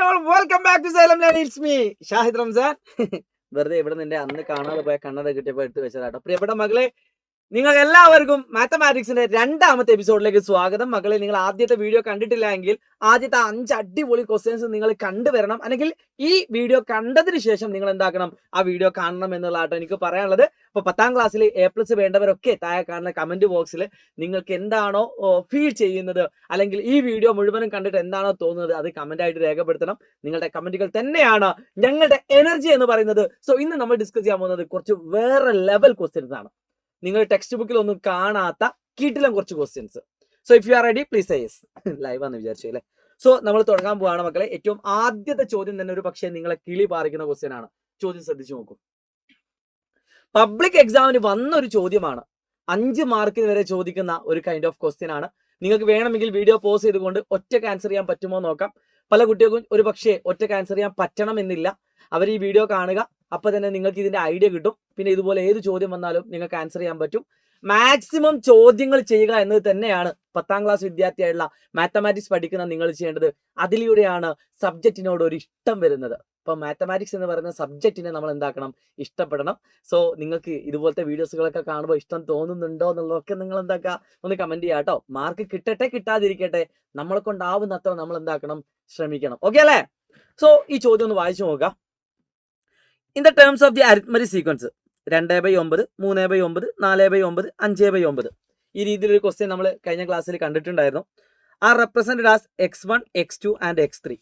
all, welcome back to Salem Lane. It's me, Shahid Ramzan. വെറുതെ ഇവിടെ നിന്റെ അന്ന് കാണാതെ പോയ കണ്ണട കിട്ടിയപ്പോൾ എടുത്ത് വെച്ചതാട്ടോ. പ്രിയപ്പെട്ട മകളെ, നിങ്ങൾക്ക് എല്ലാവർക്കും മാത്തമാറ്റിക്സിന്റെ രണ്ടാമത്തെ എപ്പിസോഡിലേക്ക് സ്വാഗതം. മകളെ, നിങ്ങൾ ആദ്യത്തെ വീഡിയോ കണ്ടിട്ടില്ല എങ്കിൽ ആദ്യത്തെ 5 അടിപൊളി ക്വസ്റ്റ്യൻസ് നിങ്ങൾ കണ്ടുവരണം. അല്ലെങ്കിൽ ഈ വീഡിയോ കണ്ടതിന് ശേഷം നിങ്ങൾ എന്താക്കണം, ആ വീഡിയോ കാണണം എന്നുള്ളതാട്ടോ എനിക്ക് പറയാനുള്ളത്. അപ്പൊ 10ാം ക്ലാസ്സിൽ A+ വേണ്ടവരൊക്കെ താഴെ കാണുന്ന കമന്റ് ബോക്സിൽ നിങ്ങൾക്ക് എന്താണോ ഫീൽ ചെയ്യുന്നത്, അല്ലെങ്കിൽ ഈ വീഡിയോ മുഴുവനും കണ്ടിട്ട് എന്താണോ തോന്നുന്നത്, അത് കമന്റ് ആയിട്ട് രേഖപ്പെടുത്തണം. നിങ്ങളുടെ കമന്റുകൾ തന്നെയാണ് ഞങ്ങളുടെ എനർജി എന്ന് പറയുന്നത്. സോ ഇന്ന് നമ്മൾ ഡിസ്കസ് ചെയ്യാൻ പോകുന്നത് കുറച്ച് വേറെ ലെവൽ ക്വസ്റ്റ്യൻസ് ആണ്. നിങ്ങൾ ടെക്സ്റ്റ് ബുക്കിൽ ഒന്നും കാണാത്ത കിടിലം കുറച്ച് questions. So if you are ready, please say yes. Live ആണെന്ന് വിചാരിച്ചു അല്ലേ? സോ നമ്മൾ തുടങ്ങാൻ പോവാണ് മക്കളെ. ഏറ്റവും ആദ്യത്തെ ചോദ്യം തന്നെ ഒരു പക്ഷേ നിങ്ങളെ കിളി പാറിക്കുന്ന ക്വസ്റ്റ്യൻ ആണ്. ചോദ്യം ശ്രദ്ധിച്ചു നോക്കൂ. പബ്ലിക് എക്സാമിന് വന്ന ഒരു ചോദ്യമാണ്. 5 മാർക്കിന് വരെ ചോദിക്കുന്ന ഒരു കൈൻഡ് ഓഫ് ക്വസ്റ്റ്യൻ ആണ്. നിങ്ങൾക്ക് വേണമെങ്കിൽ വീഡിയോ പോസ് ചെയ്തുകൊണ്ട് ഒറ്റയ്ക്ക് ആൻസർ ചെയ്യാൻ പറ്റുമോ നോക്കാം. പല കുട്ടികൾക്കും ഒരു പക്ഷേ ഒറ്റയ്ക്ക് ആൻസർ ചെയ്യാൻ പറ്റണം എന്നില്ല. അവർ ഈ വീഡിയോ കാണുക, അപ്പൊ തന്നെ നിങ്ങൾക്ക് ഇതിന്റെ ഐഡിയ കിട്ടും. പിന്നെ ഇതുപോലെ ഏത് ചോദ്യം വന്നാലും നിങ്ങൾക്ക് ആൻസർ ചെയ്യാൻ പറ്റും. മാക്സിമം ചോദ്യങ്ങൾ ചെയ്യുക എന്നത് തന്നെയാണ് 10ാം ക്ലാസ് വിദ്യാർത്ഥിയായുള്ള മാത്തമാറ്റിക്സ് പഠിക്കുന്ന നിങ്ങൾ ചെയ്യേണ്ടത്. അതിലൂടെയാണ് സബ്ജക്റ്റിനോട് ഒരു ഇഷ്ടം വരുന്നത്. അപ്പൊ മാത്തമാറ്റിക്സ് എന്ന് പറയുന്ന സബ്ജക്റ്റിനെ നമ്മൾ എന്താക്കണം, ഇഷ്ടപ്പെടണം. സോ നിങ്ങൾക്ക് ഇതുപോലത്തെ വീഡിയോസുകളൊക്കെ കാണുമ്പോൾ ഇഷ്ടം തോന്നുന്നുണ്ടോ എന്നുള്ളതൊക്കെ നിങ്ങൾ എന്താക്കുക, ഒന്ന് കമന്റ് ചെയ്യാം കേട്ടോ. മാർക്ക് കിട്ടട്ടെ കിട്ടാതിരിക്കട്ടെ, നമ്മളെ കൊണ്ടാവുന്നത്ര നമ്മൾ എന്താക്കണം, ശ്രമിക്കണം. ഓക്കെ അല്ലേ? സോ ഈ ചോദ്യം ഒന്ന് വായിച്ചു നോക്കുക. In the terms of the arithmetic sequence 2/9, 3/9, 4/9, 5/9 ഈ രീതിയിലൊരു ക്വസ്റ്റ്യൻ നമ്മൾ കഴിഞ്ഞ ക്ലാസ്സിൽ കണ്ടിട്ടുണ്ടായിരുന്നു. R represented as x1, x2 and x3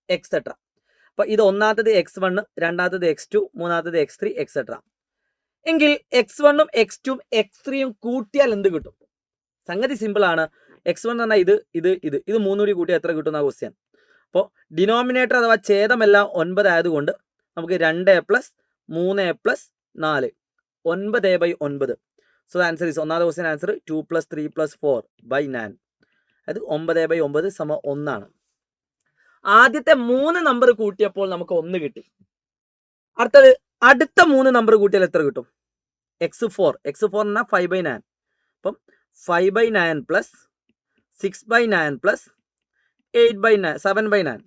etcetera. അപ്പൊ ഇത് ഒന്നാമത്തത് x1, രണ്ടാമത്തത് x2, മൂന്നാമത്തത് x3 എക്സെട്ര. എങ്കിൽ x1ഉം x2ഉം x3യും കൂട്ടിയാൽ എന്ത് കിട്ടും? സംഗതി സിമ്പിൾ ആണ്. x1 എന്ന് പറഞ്ഞാൽ ഇത് മൂന്നും കൂടി കൂട്ടിയാൽ എത്ര കിട്ടുന്ന ക്വസ്റ്റ്യൻ. അപ്പോൾ ഡിനോമിനേറ്റർ അഥവാ ഛേദമെല്ലാം 9 ആയതുകൊണ്ട് നമുക്ക് 2a+, 3a+, 4 9/9. So answer is, ഒന്നാമത്തെ ക്വസ്റ്റ്യൻ ആൻസർ 2 + 3 + 4/9. അത് 9/9 = 1 ആണ്. ആദ്യത്തെ 3 നമ്പർ കൂട്ടിയപ്പോൾ നമുക്ക് 1 കിട്ടി. അടുത്ത 3 നമ്പർ കൂട്ടിയാൽ എത്ര കിട്ടും? x4 എന്നാൽ 5/9. അപ്പം 5/9 + 6/9 + 8/9 7/9.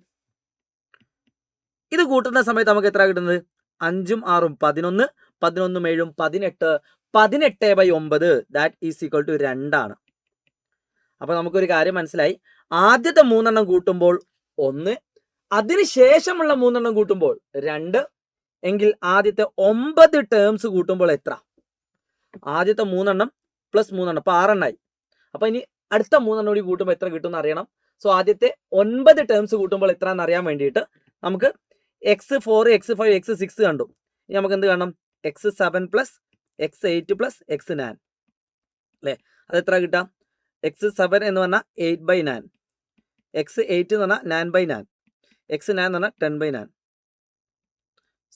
ഇത് കൂട്ടുന്ന സമയത്ത് നമുക്ക് എത്ര കിട്ടുന്നത്? 5ഉം 6ഉം 11, 11ഉം 7ഉം 18, 18/9 ദാറ്റ് ഈസ് ഈക്വൽ ടു 2 ആണ്. അപ്പൊ നമുക്കൊരു കാര്യം മനസ്സിലായി. ആദ്യത്തെ 3 എണ്ണം കൂട്ടുമ്പോൾ 1, അതിനുശേഷമുള്ള 3 എണ്ണം കൂട്ടുമ്പോൾ 2. എങ്കിൽ ആദ്യത്തെ 9 ടേംസ് കൂട്ടുമ്പോൾ എത്ര? ആദ്യത്തെ 3 എണ്ണം പ്ലസ് 3 എണ്ണം, അപ്പൊ 6 എണ്ണമായി. അപ്പൊ ഇനി അടുത്ത 3 എണ്ണം കൂടി കൂട്ടുമ്പോൾ എത്ര കിട്ടും എന്ന് അറിയണം. സോ ആദ്യത്തെ 9 ടേംസ് കൂട്ടുമ്പോൾ എത്ര എന്ന് അറിയാൻ വേണ്ടിയിട്ട് നമുക്ക് x4, x5, x6 കണ്ടു. ഇനി നമുക്ക് എന്ത് കാണണം? x7 + x8 + x9 അല്ലേ? അത് എത്ര കിട്ടാം? x7 എന്ന് പറഞ്ഞാൽ 8/9, x8 എന്ന് പറഞ്ഞാൽ 9/9, x9 എന്ന് പറഞ്ഞാൽ 10/9.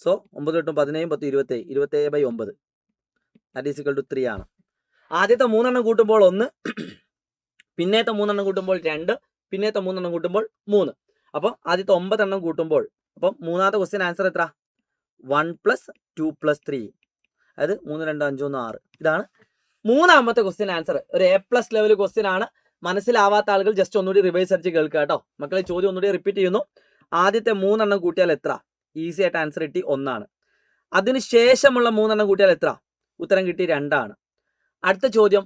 So 9 × 8 = 17, 10 = 27, 27/9 that is equal to 3 ആണ്. ആദ്യത്തെ 3 എണ്ണം കൂട്ടുമ്പോൾ 1, പിന്നത്തെ 3 എണ്ണം കൂട്ടുമ്പോൾ 2, പിന്നത്തെ 3 എണ്ണം കൂട്ടുമ്പോൾ 3. അപ്പോൾ ആദ്യത്തെ 9 എണ്ണം കൂട്ടുമ്പോൾ, അപ്പം മൂന്നാമത്തെ ക്വസ്റ്റ്യൻ ആൻസർ എത്ര? 1 + 2 + 3, അതായത് 3, 2, 5, 1, 6. ഇതാണ് മൂന്നാമത്തെ ക്വസ്റ്റ്യൻ ആൻസർ. ഒരു A+ ലെവൽ ക്വസ്റ്റ്യൻ ആണ്. മനസ്സിലാവാത്ത ആളുകൾ ജസ്റ്റ് ഒന്നുകൂടി റിവൈസ് അടിച്ച് കേൾക്കുക കേട്ടോ. മക്കളെ, ചോദ്യം ഒന്നുകൂടി റിപ്പീറ്റ് ചെയ്യുന്നു. ആദ്യത്തെ 3 എണ്ണം കൂട്ടിയാൽ എത്ര? ഈസി ആയിട്ട് ആൻസർ കിട്ടി, 1 ആണ്. അതിനുശേഷമുള്ള 3 എണ്ണം കൂട്ടിയാൽ എത്ര? ഉത്തരം കിട്ടി, 2 ആണ്. അടുത്ത ചോദ്യം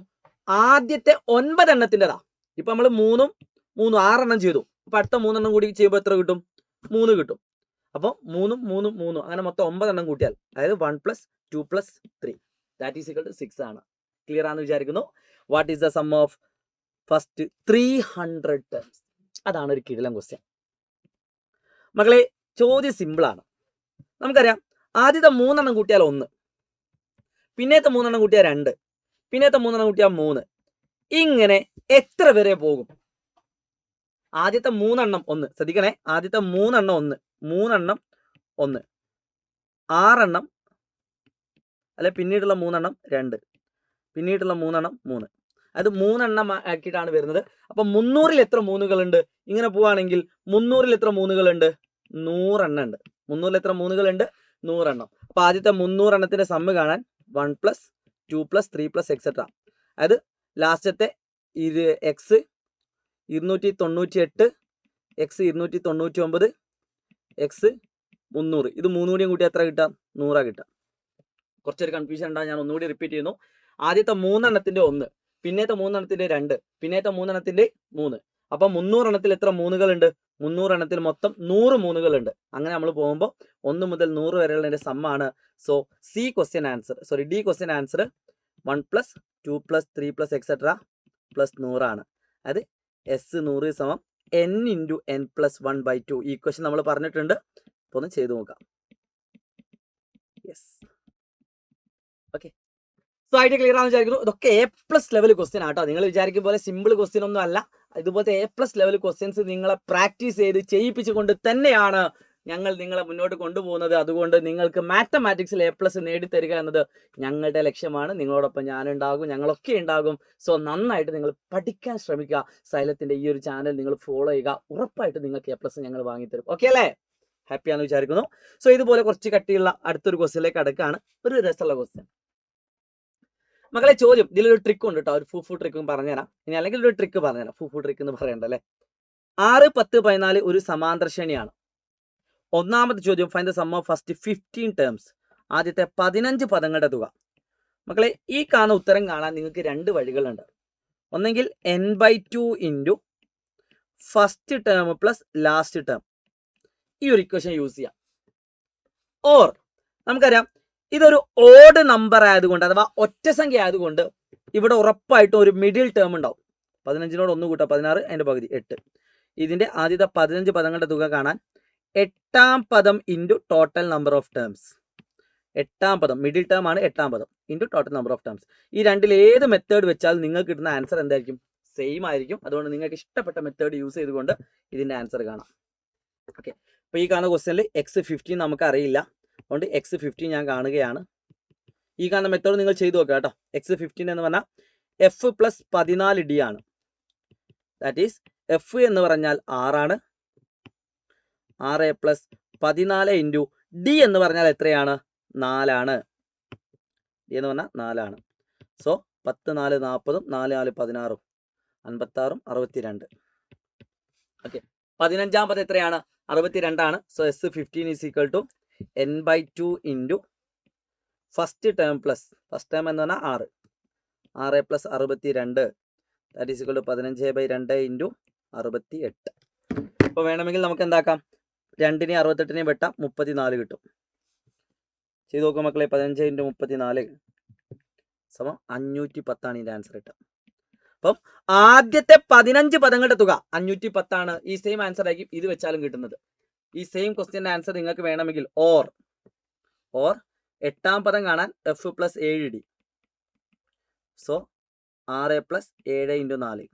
ആദ്യത്തെ 9 എണ്ണത്തിൻ്റെതാ. ഇപ്പൊ നമ്മൾ 3ഉം 3ഉം 6 എണ്ണം ചെയ്തു. അപ്പൊ അടുത്ത 3 എണ്ണം കൂടി ചെയ്യുമ്പോൾ എത്ര കിട്ടും? 3 കിട്ടും. അപ്പോൾ 3ഉം 3ഉം 3ഉം അങ്ങനെ മൊത്തം 9 എണ്ണം കൂട്ടിയാൽ, അതായത് 1 + 2 + 3 ദാറ്റ് ഈസ് ഈക്വൽ ടു 6 ആണ്. ക്ലിയർ ആണെന്ന് വിചാരിക്കുന്നു. What is the sum of first 300 terms? അതാണ് ഒരു കിടിലൻ ക്വസ്റ്റ്യൻ. മക്കളെ, ചോദ്യം സിമ്പിൾ ആണ്. നമുക്കറിയാം, ആദ്യത്തെ 3 എണ്ണം കൂട്ടിയാൽ 1, പിന്നത്തെ 3 എണ്ണം കൂട്ടിയാൽ 2, പിന്നത്തെ 3 എണ്ണം കൂട്ടിയാൽ 3. ഇങ്ങനെ എത്ര വരെ പോകും? ആദ്യത്തെ 3 എണ്ണം 1, ശ്രദ്ധിക്കണേ, ആദ്യത്തെ 3 എണ്ണം 1, 3 എണ്ണം 1, 6 എണ്ണം അല്ലെ, പിന്നീടുള്ള 3 എണ്ണം 2, പിന്നീടുള്ള 3 എണ്ണം 3. അത് 3 എണ്ണം ആക്കിയിട്ടാണ് വരുന്നത്. അപ്പൊ 300-ൽ എത്ര 3കളുണ്ട്? ഇങ്ങനെ പോവുകയാണെങ്കിൽ 300-ൽ എത്ര 3കളുണ്ട്? 100 എണ്ണം ഉണ്ട്. 300-ൽ എത്ര 3കളുണ്ട്? 100 എണ്ണം. അപ്പൊ ആദ്യത്തെ 300 എണ്ണത്തിന്റെ സമ്മ് കാണാൻ 1 + 2 + 3 + എക്സെട്ര. അതായത് ലാസ്റ്റത്തെ x 298, x 299, എക്സ് 300. ഇത് 3 കൂടിയും കൂട്ടി എത്ര കിട്ടാം? 100 കിട്ടാം. കുറച്ചൊരു കൺഫ്യൂഷൻ ഉണ്ടാകും, ഞാൻ ഒന്നുകൂടി റിപ്പീറ്റ് ചെയ്യുന്നു. ആദ്യത്തെ 3 എണ്ണത്തിന്റെ 1, പിന്നത്തെ 3 എണ്ണത്തിന്റെ 2, പിന്നത്തെ 3 എണ്ണത്തിന്റെ 3. അപ്പൊ 300 എണ്ണത്തിൽ എത്ര മൂന്നുകളുണ്ട്? 300 എണ്ണത്തിൽ മൊത്തം 100 മൂന്നുകളുണ്ട്. അങ്ങനെ നമ്മൾ പോകുമ്പോൾ 1 മുതൽ 100 വരെയുള്ളതിന്റെ സമ്മാണ്. So the question answer 1 + 2 + 3 + etcetera + 100 ആണ്. അത് S100 = n × n + 1/2. ഈ ക്വസ്റ്റ്യൻ നമ്മൾ പറഞ്ഞിട്ടുണ്ട്. അപ്പോൾ ഒന്ന് ചെയ്തു നോക്കാം. Yes, okay. So idea clear ആണെന്ന് വിചാരിക്കുന്നു. ഇതൊക്കെ A+ ലെവൽ ക്വസ്റ്റ്യൻ ആട്ടോ. നിങ്ങൾ വിചാരിക്കും പോലെ സിമ്പിൾ ക്വസ്റ്റ്യൻ ഒന്നും അല്ല. ഇതുപോലത്തെ A+ ലെവൽ ക്വസ്റ്റ്യൻസ് നിങ്ങളെ പ്രാക്ടീസ് ചെയ്ത് ചെയ്യിപ്പിച്ചുകൊണ്ട് തന്നെയാണ് ഞങ്ങൾ നിങ്ങളെ മുന്നോട്ട് കൊണ്ടുപോകുന്നത്. അതുകൊണ്ട് നിങ്ങൾക്ക് മാത്തമാറ്റിക്സിൽ A+ നേടിത്തരിക എന്നത് ഞങ്ങളുടെ ലക്ഷ്യമാണ്. നിങ്ങളോടൊപ്പം ഞാനുണ്ടാകും, ഞങ്ങളൊക്കെ ഉണ്ടാകും. സോ നന്നായിട്ട് നിങ്ങൾ പഠിക്കാൻ ശ്രമിക്കുക. സൈലത്തിന്റെ ഈ ഒരു ചാനൽ നിങ്ങൾ ഫോളോ ചെയ്യുക. ഉറപ്പായിട്ട് നിങ്ങൾക്ക് A+ ഞങ്ങൾ വാങ്ങിത്തരും. ഓക്കെ അല്ലേ? ഹാപ്പി ആണെന്ന് വിചാരിക്കുന്നു. സോ ഇതുപോലെ കുറച്ച് കട്ടിയുള്ള അടുത്തൊരു ക്വസ്റ്റ്യനിലേക്ക് അടുക്കാണ്. ഒരു രസമുള്ള ക്വസ്റ്റ്യൻ മക്കളെ. ചോദ്യം ഇതിലൊരു ട്രിക്ക് ഉണ്ട് കേട്ടോ. ഒരു ഫൂ ട്രിക്കും പറഞ്ഞുതരാം. ഇനി അല്ലെങ്കിൽ ഒരു ട്രിക്ക് പറഞ്ഞുതരാം. ഫൂ ട്രിക്ക് എന്ന് പറയണ്ടല്ലേ. 6, 10, 14 ഒരു സമാന്തര ശ്രേണിയാണ്. ഒന്നാമത്തെ ചോദ്യം, find the sum of first 15 terms. ആദ്യത്തെ 15 പദങ്ങളുടെ തുക. മക്കളെ, ഈ കാണുന്ന ഉത്തരം കാണാൻ നിങ്ങൾക്ക് 2 വഴികളുണ്ട്. ഒന്നെങ്കിൽ n/2 into first term plus last term, ഈ ഒരു ഇക്വേഷൻ യൂസ് ചെയ്യാം. ഓർ നമുക്കറിയാം ഇതൊരു ഓഡ് നമ്പർ ആയതുകൊണ്ട്, അഥവാ ഒറ്റ സംഖ്യ ആയതുകൊണ്ട് ഇവിടെ ഉറപ്പായിട്ടും ഒരു മിഡിൽ ടേം ഉണ്ടാവും. 15നോട് 1 കൂട്ടാം 16, അതിന്റെ പകുതി 8. ഇതിന്റെ ആദ്യത്തെ 15 പദങ്ങളുടെ തുക കാണാൻ 8ാം പദം into total number of terms. 8ാം പദം മിഡിൽ ടേം ആണ്. 8ാം പദം into total number of terms. ഈ രണ്ടിൽ ഏത് മെത്തേഡ് വെച്ചാൽ നിങ്ങൾക്ക് കിട്ടുന്ന ആൻസർ എന്തായിരിക്കും? സെയിം ആയിരിക്കും. അതുകൊണ്ട് നിങ്ങൾക്ക് ഇഷ്ടപ്പെട്ട മെത്തേഡ് യൂസ് ചെയ്തുകൊണ്ട് ഇതിന്റെ ആൻസർ കാണാം. ഓക്കെ. അപ്പോൾ ഈ കാണുന്ന ക്വസ്റ്റ്യനിൽ x15 നമുക്ക് അറിയില്ല. അതുകൊണ്ട് x15 ഞാൻ കാണുകയാണ്. ഈ കാണുന്ന മെത്തേഡ് നിങ്ങൾ ചെയ്തു നോക്കുക കേട്ടോ. x15 എന്ന് പറഞ്ഞാൽ f + 14d ആണ്. ദാറ്റ് ഈസ് f എന്ന് പറഞ്ഞാൽ 6 ആണ്. 6 + 14 ഇൻറ്റു d എന്ന് പറഞ്ഞാൽ എത്രയാണ്? 4 ആണ്. d എന്ന് പറഞ്ഞാൽ 4 ആണ്. സോ 10 4 40, 4 4 16, 56, 62. ഓക്കെ. 15ാം പദം എത്രയാണ്? 62 ആണ്. So S15 = n/2 into first term plus first term എന്ന് പറഞ്ഞാൽ 6. 6 + 62 ദാറ്റ് ഈസ് = 15/2 ഇൻറ്റു 68. അപ്പോൾ വേണമെങ്കിൽ നമുക്ക് എന്താക്കാം? 2നെയും 68നെയും വെട്ടാം, 34 കിട്ടും. ചെയ്ത് നോക്കുക മക്കളെ. 15 ഇൻറ്റു 34 = 510 ആണ് ഇതിൻ്റെ ആൻസർ കിട്ടുക. അപ്പം ആദ്യത്തെ 15 പദങ്ങളുടെ തുക 510 ആണ്. ഈ സെയിം ആൻസർ ആയിരിക്കും ഇത് വെച്ചാലും കിട്ടുന്നത്. ഈ സെയിം ക്വസ്റ്റ്യൻ്റെ ആൻസർ നിങ്ങൾക്ക് വേണമെങ്കിൽ ഓർ 8ാം പദം കാണാൻ f + 7d. So 6 + 7 into 4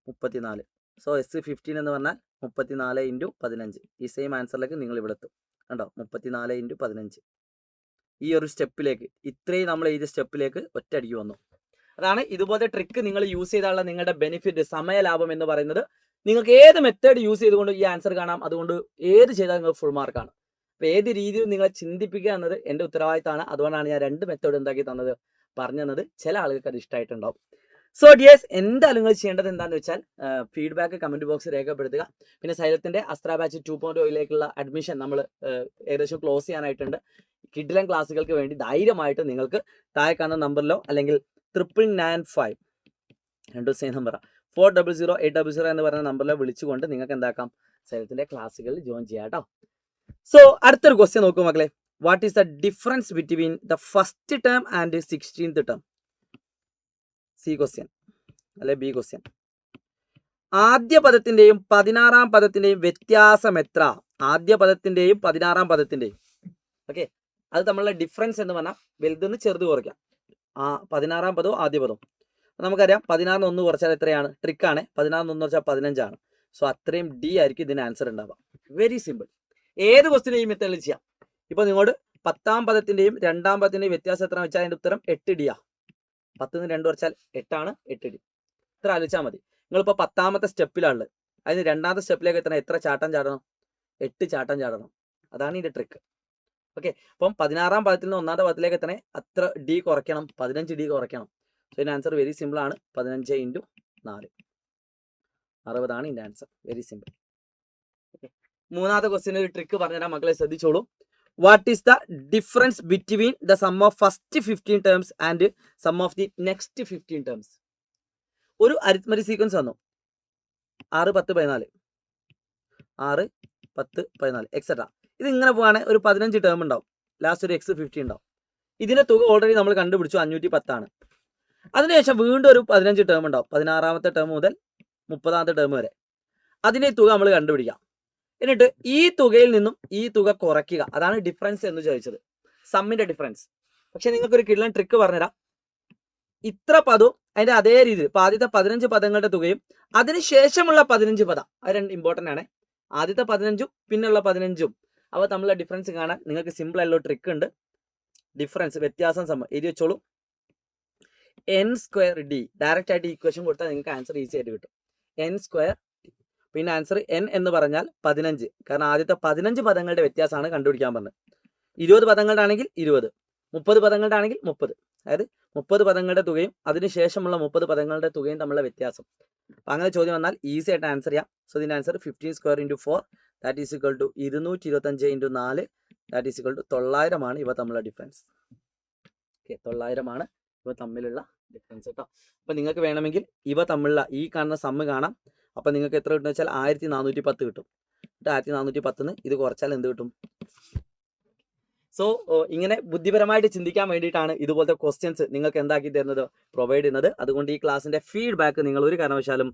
34. So S15 എന്ന് പറഞ്ഞാൽ 34 ഇൻറ്റു 15. ഈ സെയിം ആൻസറിലേക്ക് നിങ്ങൾ ഇവിടെ എത്തും. കണ്ടോ? 34 ഇൻറ്റു 15. ഈ ഒരു സ്റ്റെപ്പിലേക്ക്, ഇത്രയും നമ്മൾ എഴുതിയ സ്റ്റെപ്പിലേക്ക് ഒറ്റയടിക്ക് വന്നു. അതാണ് ഇതുപോലത്തെ ട്രിക്ക് നിങ്ങൾ യൂസ് ചെയ്താലുള്ള നിങ്ങളുടെ ബെനിഫിറ്റ്, സമയലാഭം എന്ന് പറയുന്നത്. നിങ്ങൾക്ക് ഏത് മെത്തേഡ് യൂസ് ചെയ്തുകൊണ്ട് ഈ ആൻസർ കാണാം. അതുകൊണ്ട് ഏത് ചെയ്താൽ നിങ്ങൾ ഫുൾ മാർക്കാണ്. അപ്പോൾ ഏത് രീതിയിൽ നിങ്ങളെ ചിന്തിപ്പിക്കുക എന്നത് എൻ്റെ ഉത്തരവാദിത്തമാണ്. അതുകൊണ്ടാണ് ഞാൻ 2 മെത്തേഡ് എന്താക്കി തന്നത്, പറഞ്ഞു തന്നത്. ചില ആളുകൾക്ക് അത് ഇഷ്ടമായിട്ടുണ്ടാവും. സോ ഡിയേഴ്സ്, എന്തായാലും നിങ്ങൾ ചെയ്യേണ്ടത് എന്താണെന്ന് വെച്ചാൽ ഫീഡ്ബാക്ക് കമൻറ്റ് ബോക്സിൽ രേഖപ്പെടുത്തുക. പിന്നെ സൈലത്തിൻ്റെ അസ്ത്ര ബാച്ച് 2.0 അഡ്മിഷൻ നമ്മൾ ഏകദേശം ക്ലോസ് ചെയ്യാനായിട്ടുണ്ട്. കിഡിലൻ ക്ലാസ്സുകൾക്ക് വേണ്ടി ധൈര്യമായിട്ട് നിങ്ങൾക്ക് താഴെ കാണുന്ന നമ്പറിലോ അല്ലെങ്കിൽ 9995 രണ്ടു സെയിം നമ്പറാണ് 400 എന്ന് പറയുന്ന നമ്പറിൽ വിളിച്ചുകൊണ്ട് നിങ്ങൾക്ക് എന്താക്കാം? സൈലത്തിൻ്റെ ക്ലാസ്സുകളിൽ ജോയിൻ ചെയ്യാം കേട്ടോ. സോ അടുത്തൊരു ക്വസ്റ്റ്യൻ നോക്കൂ മക്കളെ. What is the difference between the first term and 16th term? C question അല്ലെ ബി ക്വസ്റ്റ്യൻ. ആദ്യ പദത്തിന്റെയും 16ാം പദത്തിന്റെയും വ്യത്യാസം എത്ര? ആദ്യ പദത്തിന്റെയും 16ാം പദത്തിന്റെയും. ഓക്കെ, അത് തമ്മിലുള്ള ഡിഫറൻസ് എന്ന് പറഞ്ഞാൽ വലുതെന്ന് ചെറുത് കുറയ്ക്കാം. 16ാം പദവും ആദ്യ പദവും നമുക്കറിയാം. 16 1 കുറച്ചാൽ എത്രയാണ്? ട്രിക്കാണ്. 16 1 കുറച്ചാൽ 15 ആണ്. സോ അത്രയും ഡി ആയിരിക്കും ഇതിന് ആൻസർ ഉണ്ടാവുക. Very simple. ഏത് ക്വസ്റ്റിനും ഈ മെത്തേഡിൽ ചെയ്യാം. ഇപ്പോൾ നിങ്ങളോട് 10ാം പദത്തിന്റെയും 2ാം പദത്തിന്റെയും വ്യത്യാസം എത്ര വെച്ചാൽ അതിന്റെ ഉത്തരം 8d ആണ്. 10ന്ന് 2 കുറച്ചാൽ 8 ആണ്, 8d. ഇത്ര ആലോചിച്ചാൽ മതി. നിങ്ങളിപ്പോൾ 10ാമത്തെ സ്റ്റെപ്പിലാണുള്ളത്. അതിന് 2ാമത്തെ സ്റ്റെപ്പിലേക്ക് എത്തണം. എത്ര ചാട്ടം ചാടണം? 8 ചാട്ടം ചാടണം. അതാണ് ഇതിന്റെ ട്രിക്ക്. ഓക്കെ, അപ്പം 16ാം പദത്തിൽ നിന്ന് 1ാമത്തെ പദത്തിലേക്ക് എത്തണേ അത്ര ഡി കുറയ്ക്കണം, 15d കുറയ്ക്കണം. സോ ഇതിന്റെ ആൻസർ വെരി സിമ്പിൾ ആണ്. 15 ഇൻറ്റു 4 60 ആണ് ഇതിന്റെ ആൻസർ. Very simple. ഓക്കെ, മൂന്നാമത്തെ ക്വസ്റ്റ്യൻ ഒരു ട്രിക്ക് പറഞ്ഞുതരാം, മക്കളെ ശ്രദ്ധിച്ചോളൂ. What is the difference between the sum of first 15 terms and sum of the next 15 terms? ഒരു അരിത്മെറ്റിക് സീക്വൻസ് വന്നു, 6, 10, 14, 6, 10, 14 എക്സെട്രാ. ഇത് ഇങ്ങനെ പോവാണെങ്കിൽ ഒരു 15 ടേം ഉണ്ടാവും, ലാസ്റ്റ് ഒരു x50 ഉണ്ടാവും. ഇതിന്റെ തുക ഓൾറെഡി നമ്മൾ കണ്ടുപിടിച്ചു, 510 ആണ്. അതിനുശേഷം വീണ്ടും ഒരു 15 ടേം ഉണ്ടാവും, 16ാമത്തെ ടേം മുതൽ 30ാമത്തെ ടേം വരെ. അതിന്റെ തുക നമ്മൾ കണ്ടുപിടിക്കാം. എന്നിട്ട് ഈ തുകയിൽ നിന്നും ഈ തുക കുറയ്ക്കുക, അതാണ് ഡിഫറൻസ് എന്ന് ചോദിച്ചത്, സമ്മിന്റെ ഡിഫറൻസ്. പക്ഷെ നിങ്ങൾക്ക് ഒരു കിഡ്ലൻ ട്രിക്ക് പറഞ്ഞുതരാം. ഇത്ര പദവും അതിന്റെ അതേ രീതിയിൽ ഇപ്പൊ ആദ്യത്തെ 15 പദങ്ങളുടെ തുകയും അതിനുശേഷമുള്ള 15 പദം, അത് രണ്ട് ഇമ്പോർട്ടന്റ് ആണ്. ആദ്യത്തെ 15ഉം പിന്നുള്ള 15ഉം അവ തമ്മിലുള്ള ഡിഫറൻസ് കാണാൻ നിങ്ങൾക്ക് സിമ്പിൾ ആയിട്ടുള്ള ട്രിക്ക് ഉണ്ട്. ഡിഫറൻസ്, വ്യത്യാസം സമം എഴുതി വെച്ചോളൂ. n²d ഡയറക്റ്റ് ആയിട്ട് ഇക്വേഷൻ കൊടുത്താൽ നിങ്ങൾക്ക് ആൻസർ ഈസി ആയിട്ട് കിട്ടും. n², പിന്നെ ആൻസർ n എന്ന് പറഞ്ഞാൽ 15, കാരണം ആദ്യത്തെ 15 പദങ്ങളുടെ വ്യത്യാസമാണ് കണ്ടുപിടിക്കാൻ പറഞ്ഞത്. 20 പദങ്ങളുടെ ആണെങ്കിൽ 20, 30 പദങ്ങളുടെ ആണെങ്കിൽ 30, അതായത് 30 പദങ്ങളുടെ തുകയും അതിനുശേഷമുള്ള 30 പദങ്ങളുടെ തുകയും തമ്മിലുള്ള വ്യത്യാസം. അപ്പം അങ്ങനെ ചോദ്യം വന്നാൽ ഈസി ആയിട്ട് ആൻസർ ചെയ്യാം. സോ ഇതിന്റെ answer 15² × 4 that is equal to 225 × 4 that is equal to 900 ആണ് ഇവ തമ്മിലുള്ള ഡിഫറൻസ്. ഓക്കെ, 900 ആണ് ഇവ തമ്മിലുള്ള ഡിഫറൻസ് കേട്ടോ. അപ്പൊ നിങ്ങൾക്ക് വേണമെങ്കിൽ ഇവ തമ്മിലുള്ള ഈ കാണുന്ന സമ്മ് കാണാം. അപ്പൊ നിങ്ങൾക്ക് എത്ര കിട്ടും വെച്ചാൽ 1410 കിട്ടും. 1410 ഇത് കുറച്ചാൽ എന്ത് കിട്ടും? സോ ഇങ്ങനെ ബുദ്ധിപരമായിട്ട് ചിന്തിക്കാൻ വേണ്ടിയിട്ടാണ് ഇതുപോലത്തെ ക്വസ്റ്റ്യൻസ് നിങ്ങൾക്ക് എന്താക്കി തരുന്നത്, പ്രൊവൈഡ് ചെയ്യുന്നത്. അതുകൊണ്ട് ഈ ക്ലാസ്സിന്റെ ഫീഡ്ബാക്ക് നിങ്ങൾ ഒരു കാരണവശാലും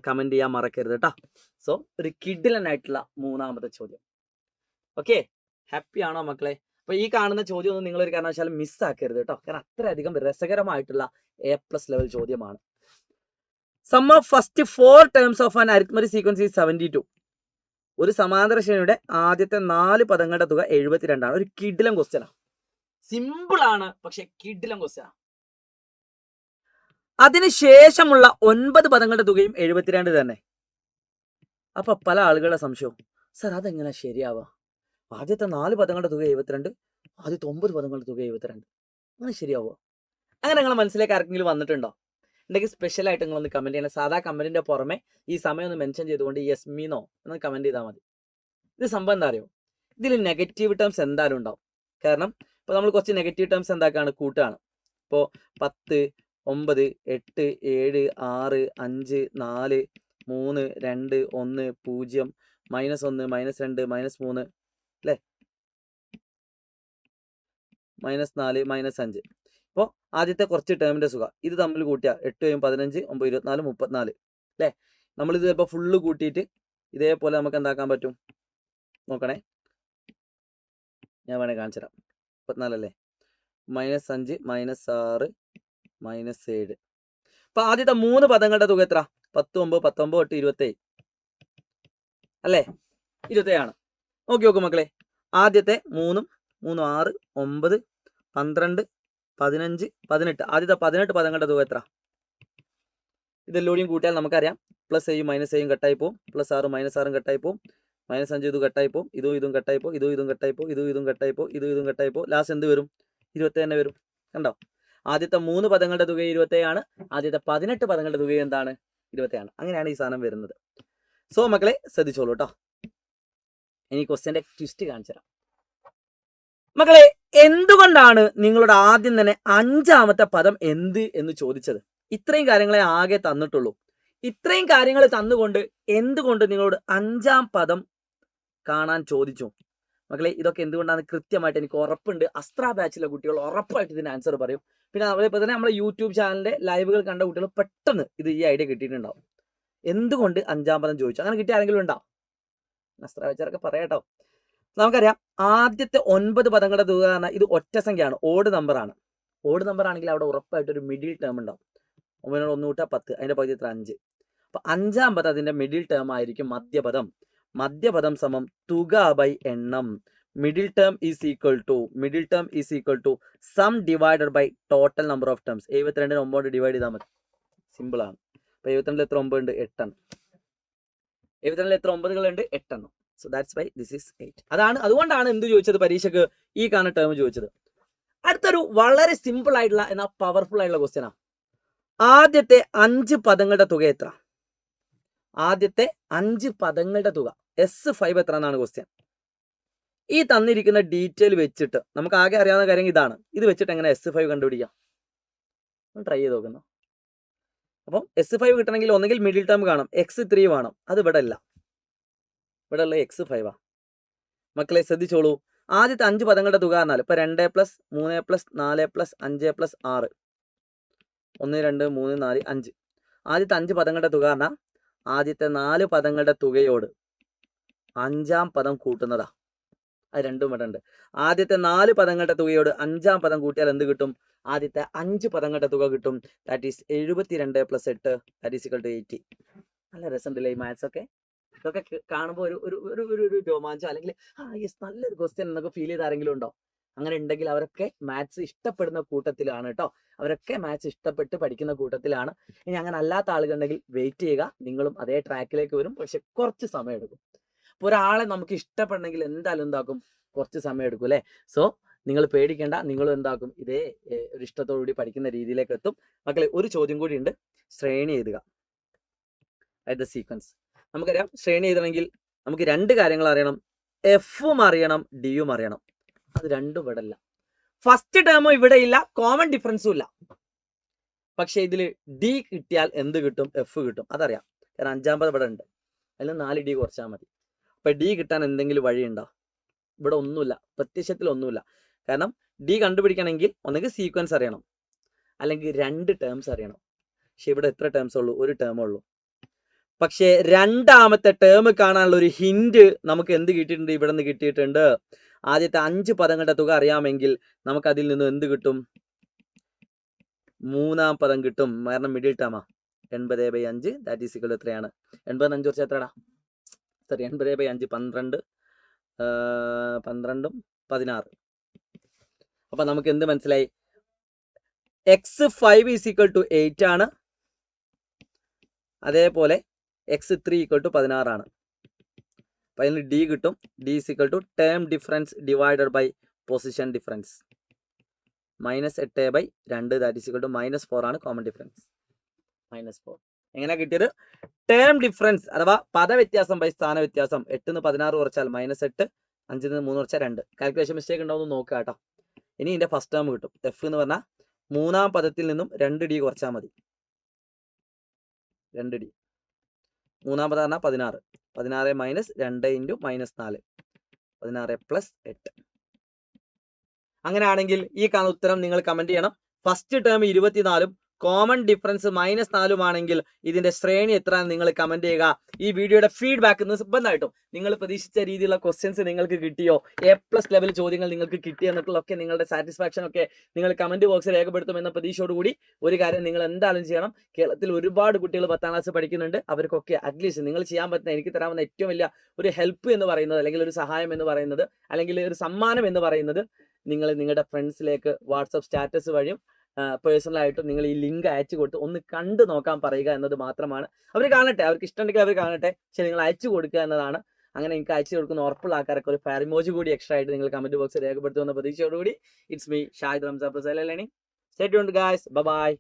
കമന്റ് ചെയ്യാൻ മറക്കരുത് കേട്ടോ. സോ ഒരു കിഡിലൻ ആയിട്ടുള്ള മൂന്നാമത്തെ ചോദ്യം. ഓക്കെ, ഹാപ്പി ആണോ മക്കളെ? അപ്പൊ ഈ കാണുന്ന ചോദ്യം ഒന്നും നിങ്ങൾ ഒരു കാരണവശാലും മിസ്സാക്കരുത് കേട്ടോ, കാരണം അത്രയധികം രസകരമായിട്ടുള്ള A+ ലെവൽ ചോദ്യമാണ്. Sum of first 4 terms of an arithmetic sequence is 72. ഒരു സമാന്തര ശ്രേണിയുടെ ആദ്യത്തെ 4 പദങ്ങളുടെ തുക 72 ആണ്. ഒരു കിഡിലൻ ക്വസ്റ്റ്യൻ ആണ്, സിമ്പിൾ ആണ്, പക്ഷെ കിഡിലൻ ക്വസ്റ്റ്യൻ ആണ്. അതിനുശേഷമുള്ള 9 പദങ്ങളുടെ തുകയും 72 തന്നെ. അപ്പൊ പല ആളുകളുടെ സംശയവും, സർ അതെങ്ങനെ ശരിയാവാ? ആദ്യത്തെ 4 പദങ്ങളുടെ തുക 72, ആദ്യത്തെ 9 പദങ്ങളുടെ തുക 72, അങ്ങനെ ശരിയാവോ? അങ്ങനെ നിങ്ങളെ മനസ്സിലേക്ക് ആർക്കെങ്കിലും വന്നിട്ടുണ്ടോ? ഉണ്ടെങ്കിൽ സ്പെഷ്യൽ ആയിട്ട് നിങ്ങളൊന്ന് കമന്റ് ചെയ്യണം. സാധാ കമന്റിന്റെ പുറമെ ഈ സമയം ഒന്ന് മെൻഷൻ ചെയ്തുകൊണ്ട് യെസ് മീനോ എന്ന് കമന്റ് ചെയ്താൽ മതി. ഇത് സംഭവം എന്താ അറിയോ, ഇതിൽ നെഗറ്റീവ് ടേംസ് എന്തായാലും ഉണ്ടാവും. കാരണം ഇപ്പൊ നമ്മൾ കുറച്ച് നെഗറ്റീവ് ടേംസ് എന്താക്കാണ്, കൂട്ടുകയാണ്. ഇപ്പോൾ 10, 9, 8, 7, 6, 5, 4, 3, 2, 1, 0, -1, -2, -3 അല്ലേ, -4, -5. ഇപ്പോൾ ആദ്യത്തെ കുറച്ച് ടേമിന്റെ സുഖ ഇത് തമ്മിൽ കൂട്ടിയ 8, 15, 9, 24, 34 അല്ലേ. നമ്മളിത് ചിലപ്പോൾ ഫുള്ള് കൂട്ടിയിട്ട് ഇതേപോലെ നമുക്ക് എന്താക്കാൻ പറ്റും നോക്കണേ, ഞാൻ വേണേ കാണിച്ചു തരാം. 34 അല്ലേ, -5, -6, -7. അപ്പൊ ആദ്യത്തെ 3 പദങ്ങളുടെ തുക എത്ര? 19, 19, 8, 27 അല്ലേ, 27 ആണ്. നോക്കി മക്കളെ, ആദ്യത്തെ 3, 6, 9, 12, 15, 18. ആദ്യത്തെ 18 പദങ്ങളുടെ തുക എത്ര? ഇതെല്ലോടെയും കൂട്ടിയാൽ നമുക്കറിയാം +7 -7 കട്ടായി പോകും, +6 -6 കട്ടായി പോകും, -5 ഇത് കട്ടായി പോകും, ഇതും കട്ടായി പോകും, ഇതും കട്ടായി പോകും, ഇതും കട്ടായി പോകും, ഇതും കട്ടായി പോകും. ലാസ്റ്റ് എന്ത് വരും? 27 തന്നെ വരും. കണ്ടോ, ആദ്യത്തെ 3 പദങ്ങളുടെ തുക 27 ആണ്, ആദ്യത്തെ 18 പദങ്ങളുടെ തുക എന്താണ്? 27 ആണ്. അങ്ങനെയാണ് ഈ സാധനം വരുന്നത്. സോ മക്കളെ ശ്രദ്ധിച്ചോളൂ കേട്ടോ. ഇനി ക്വസ്റ്റ്യന്റെ ട്വിസ്റ്റ് കാണിച്ചു തരാം. മക്കളെ, എന്തുകൊണ്ടാണ് നിങ്ങളുടെ ആദ്യം തന്നെ 5ാമത്തെ പദം എന്ത് എന്ന് ചോദിച്ചത്? ഇത്രയും കാര്യങ്ങളെ ആകെ തന്നിട്ടുള്ളൂ. ഇത്രയും കാര്യങ്ങൾ തന്നുകൊണ്ട് എന്തുകൊണ്ട് നിങ്ങളോട് 5ാം പദം കാണാൻ ചോദിച്ചു? മക്കളെ, ഇതൊക്കെ എന്തുകൊണ്ടാണ് കൃത്യമായിട്ട് എനിക്ക് ഉറപ്പുണ്ട്. അസ്ത്ര ബാച്ചിലെ കുട്ടികൾ ഉറപ്പായിട്ട് ഇതിന് ആൻസർ പറയും. പിന്നെ അതേപോലെ തന്നെ നമ്മുടെ യൂട്യൂബ് ചാനലിന്റെ ലൈവുകൾ കണ്ട കുട്ടികൾ പെട്ടെന്ന് ഈ ഐഡിയ കിട്ടിയിട്ടുണ്ടാവും. എന്തുകൊണ്ട് 5ാം പദം ചോദിച്ചു? അങ്ങനെ കിട്ടിയ ആരെങ്കിലും ഉണ്ടാവും? അസ്ത്ര ബാച്ചറൊക്കെ പറയാട്ടോ. നമുക്കറിയാം ആദ്യത്തെ 9 പദങ്ങളുടെ തുക പറഞ്ഞാൽ ഇത് ഒറ്റ സംഖ്യയാണ്, ഓഡ് നമ്പർ ആണ്. ഓഡ് നമ്പർ ആണെങ്കിൽ അവിടെ ഉറപ്പായിട്ട് ഒരു മിഡിൽ ടേം ഉണ്ടാവും. 9 1 കൂട്ടാ 10, അതിന്റെ പകുതി എത്ര? 5. അപ്പൊ 5ാം പദം അതിന്റെ മിഡിൽ ടേം ആയിരിക്കും മധ്യപദം. മധ്യപദം സമം തുക ബൈ എണ്ണം. Middle term is equal to sum divided by total number of terms. 72 9 divide ചെയ്താൽ മതി, സിമ്പിൾ ആണ്. അപ്പൊ 72 എത്ര 9 ഉണ്ട്? 8 ആണ്. 72 എത്ര 9 ഉണ്ട്? 8 ആണ്. So that's why this is 8. അതുകൊണ്ടാണ് എന്ത് ചോദിച്ചത് പരീക്ഷക്ക്? ഈ കാണുന്ന ടേം ചോദിച്ചത്. അടുത്തൊരു വളരെ സിമ്പിൾ ആയിട്ടുള്ള എന്നാൽ പവർഫുൾ ആയിട്ടുള്ള ക്വസ്റ്റ്യൻ ആണ്. ആദ്യത്തെ 5 പദങ്ങളുടെ തുക എത്ര? ആദ്യത്തെ 5 പദങ്ങളുടെ തുക S5 എത്ര എന്നാണ് ക്വസ്റ്റ്യൻ. ഈ തന്നിരിക്കുന്ന ഡീറ്റെയിൽ വെച്ചിട്ട് നമുക്ക് ആകെ അറിയാവുന്ന കാര്യം ഇതാണ്. ഇത് വെച്ചിട്ട് എങ്ങനെ S5 കണ്ടുപിടിക്കാം? ട്രൈ ചെയ്ത് നോക്കുന്നു. അപ്പം S5 കിട്ടണമെങ്കിൽ ഒന്നെങ്കിൽ മിഡിൽ ടേം കാണും, x3 വേണം. അത് ഇവിടെ അല്ല, ഇവിടെ ഉള്ള x5 ആ. മക്കളെ ശ്രദ്ധിച്ചോളൂ. ആദ്യത്തെ 5 പദങ്ങളുടെ തുക പറഞ്ഞാൽ ഇപ്പൊ 2 + 3 + 4 + 5 + 6 1 2 3 4 5. ആദ്യത്തെ 5 പദങ്ങളുടെ തുക പറഞ്ഞാൽ ആദ്യത്തെ 4 പദങ്ങളുടെ തുകയോട് 5-ാം പദം കൂട്ടുന്നതാ. അത് രണ്ടും ഇവിടെ ഉണ്ട്. ആദ്യത്തെ 4 പദങ്ങളുടെ തുകയോട് 5-ാം പദം കൂട്ടിയാൽ എന്ത് കിട്ടും? ആദ്യത്തെ 5 പദങ്ങളുടെ തുക കിട്ടും. That is 72 + 8 that is equal to 80. നല്ല രസമുണ്ടല്ലേ ഈ മാത്സ് ഒക്കെ. ഇതൊക്കെ കാണുമ്പോൾ ഒരു രോമാഞ്ചം, അല്ലെങ്കിൽ യെസ് നല്ലൊരു ക്വസ്റ്റ്യൻ എന്നൊക്കെ ഫീൽ ചെയ്ത് ആരെങ്കിലും ഉണ്ടോ? അങ്ങനെ ഉണ്ടെങ്കിൽ അവരൊക്കെ മാത്സ് ഇഷ്ടപ്പെടുന്ന കൂട്ടത്തിലാണ് കേട്ടോ. അവരൊക്കെ മാത്സ് ഇഷ്ടപ്പെട്ട് പഠിക്കുന്ന കൂട്ടത്തിലാണ്. ഇനി അങ്ങനെ അല്ലാത്ത ആളുകളുണ്ടെങ്കിൽ വെയിറ്റ് ചെയ്യുക, നിങ്ങളും അതേ ട്രാക്കിലേക്ക് വരും. പക്ഷെ കുറച്ച് സമയം എടുക്കും. അപ്പോൾ ഒരാളെ നമുക്ക് ഇഷ്ടപ്പെടണമെങ്കിൽ എന്തായാലും എന്താക്കും? കുറച്ച് സമയം എടുക്കും അല്ലേ? സോ നിങ്ങൾ പേടിക്കേണ്ട, നിങ്ങളും എന്താക്കും? ഇതേ ഒരു ഇഷ്ടത്തോടുകൂടി പഠിക്കുന്ന രീതിയിലേക്ക് എത്തും. മക്കളെ ഒരു ചോദ്യം കൂടി ഉണ്ട്, ശ്രേണി എഴുതുക. The sequence. നമുക്കറിയാം ശ്രേണി എഴുതണമെങ്കിൽ നമുക്ക് 2 കാര്യങ്ങൾ അറിയണം, എഫും അറിയണം, ഡിയും അറിയണം. അത് രണ്ടും ഇവിടെ ഇല്ല. ഫസ്റ്റ് ടേമും ഇവിടെ ഇല്ല, കോമൺ ഡിഫറൻസും ഇല്ല. പക്ഷെ ഇതിൽ ഡി കിട്ടിയാൽ എന്ത് കിട്ടും? എഫ് കിട്ടും. അതറിയാം, കാരണം 5-ാം പദം ഇവിടെ ഉണ്ട്. അതിൽ 4 ഡി കുറച്ചാൽ മതി. അപ്പൊ ഡി കിട്ടാൻ എന്തെങ്കിലും വഴിയുണ്ടോ? ഇവിടെ ഒന്നുമില്ല, പ്രത്യക്ഷത്തിൽ ഒന്നുമില്ല. കാരണം ഡി കണ്ടുപിടിക്കണമെങ്കിൽ ഒന്നെങ്കിൽ സീക്വൻസ് അറിയണം, അല്ലെങ്കിൽ 2 ടേംസ് അറിയണം. പക്ഷെ ഇവിടെ എത്ര ടേംസ് ഉള്ളൂ? ഒരു ടേമേ ഉള്ളൂ. പക്ഷേ 2-ാമത്തെ ടേം കാണാനുള്ള ഒരു ഹിന്റ് നമുക്ക് എന്ത് കിട്ടിയിട്ടുണ്ട്? ഇവിടെ നിന്ന് കിട്ടിയിട്ടുണ്ട്. ആദ്യത്തെ 5 പദങ്ങളുടെ തുക അറിയാമെങ്കിൽ നമുക്ക് അതിൽ നിന്ന് എന്ത് കിട്ടും? 3-ാം പദം കിട്ടും. കാരണം മിഡിൽ ടേമാ. 80/5 ദാറ്റ് ഈസ് ഈക്വൽ ടു എത്രയാണ്? 85 കുറച്ച് എത്രടാ? സോറി 80/5 12 12ഉം 16. അപ്പൊ നമുക്ക് എന്ത് മനസ്സിലായി? x5 ഈസ് ഈക്വൽ ടു 8 ആണ്. അതേപോലെ x3 ഈക്വൽ ടു 16 ആണ്. അപ്പൊ അതിന് ഡി കിട്ടും. D is equal to term difference divided by position difference. -8/2 that is equal to -4 ആണ് കോമൺ ഡിഫറൻസ്. -4. എങ്ങനെ കിട്ടിയത്? ടേം ഡിഫറൻസ് അഥവാ പദവ്യത്യാസം ബൈ സ്ഥാന വ്യത്യാസം. 8 ന്ന് 16 കുറച്ചാൽ -8, 5 ന്ന് 3 കുറച്ചാൽ 2. കാൽക്കുലേഷൻ മിസ്റ്റേക്ക് ഉണ്ടോ എന്ന് നോക്കുക കേട്ടോ. ഇനി ഇതിന്റെ ഫസ്റ്റ് ടേം കിട്ടും. എഫ് എന്ന് പറഞ്ഞാൽ 3-ാം പദത്തിൽ നിന്നും 2 ഡി കുറച്ചാൽ മതി. 2 ഡി. 3-ാം പദം പറഞ്ഞാൽ 16. 16 - 2 × -4 16 + 8. അങ്ങനെയാണെങ്കിൽ ഈ കാണുന്ന ഉത്തരം നിങ്ങൾ കമന്റ് ചെയ്യണം. ഫസ്റ്റ് ടേം 24ഉം കോമൺ ഡിഫറൻസ് -4 ആണെങ്കിൽ ഇതിന്റെ ശ്രേണി എത്ര നിങ്ങൾ കമന്റ് ചെയ്യുക. ഈ വീഡിയോയുടെ ഫീഡ്ബാക്ക് നിർബന്ധമായിട്ടും നിങ്ങൾ പ്രതീക്ഷിച്ച രീതിയിലുള്ള ക്വസ്റ്റ്യൻസ് നിങ്ങൾക്ക് കിട്ടിയോ, A+ ലെവൽ ചോദ്യങ്ങൾ നിങ്ങൾക്ക് കിട്ടിയോ എന്നൊക്കെ നിങ്ങളുടെ സാറ്റിസ്ഫാക്ഷൻ ഒക്കെ നിങ്ങൾ കമന്റ് ബോക്സിൽ രേഖപ്പെടുത്തുമെന്ന പ്രതീക്ഷയോടുകൂടി ഒരു കാര്യം നിങ്ങൾ എന്തായാലും ചെയ്യണം. കേരളത്തിൽ ഒരുപാട് കുട്ടികൾ 10ാം ക്ലാസ് പഠിക്കുന്നുണ്ട്. അവർക്കൊക്കെ അറ്റ്ലീസ്റ്റ് നിങ്ങൾ ചെയ്യാൻ പറ്റുന്ന, എനിക്ക് തരാവുന്ന ഏറ്റവും വലിയ ഒരു ഹെൽപ്പ് എന്ന് പറയുന്നത്, അല്ലെങ്കിൽ ഒരു സഹായം എന്ന് പറയുന്നത്, അല്ലെങ്കിൽ ഒരു സമ്മാനം എന്ന് പറയുന്നത്, നിങ്ങൾ നിങ്ങളുടെ ഫ്രണ്ട്സിലേക്ക് വാട്സപ്പ് സ്റ്റാറ്റസ് വഴിയും പേഴ്സണലായിട്ടും നിങ്ങൾ ഈ ലിങ്ക് അയച്ചു കൊടുത്ത് ഒന്ന് കണ്ടു നോക്കാൻ പറയുക എന്നത് മാത്രമാണ്. അവർ കാണട്ടെ, അവർക്ക് ഇഷ്ടമുണ്ടെങ്കിൽ അവർ കാണട്ടെ. പക്ഷെ നിങ്ങൾ അയച്ചു കൊടുക്കുക എന്നതാണ്. അങ്ങനെ നിങ്ങൾക്ക് അയച്ചു കൊടുക്കുന്ന ഉറപ്പുള്ള ആൾക്കാരൊക്കെ ഒരു ഫയർ ഇമോജി കൂടി എക്സ്ട്രാ ആയിട്ട് നിങ്ങൾ കമന്റ് ബോക്സിൽ രേഖപ്പെടുത്തുമെന്ന പ്രതീക്ഷയോടുകൂടി ഇറ്റ്സ് മീ ഷാഹിദ് റംസാ പ്രസൽ learning. Stay tuned guys. Bye by.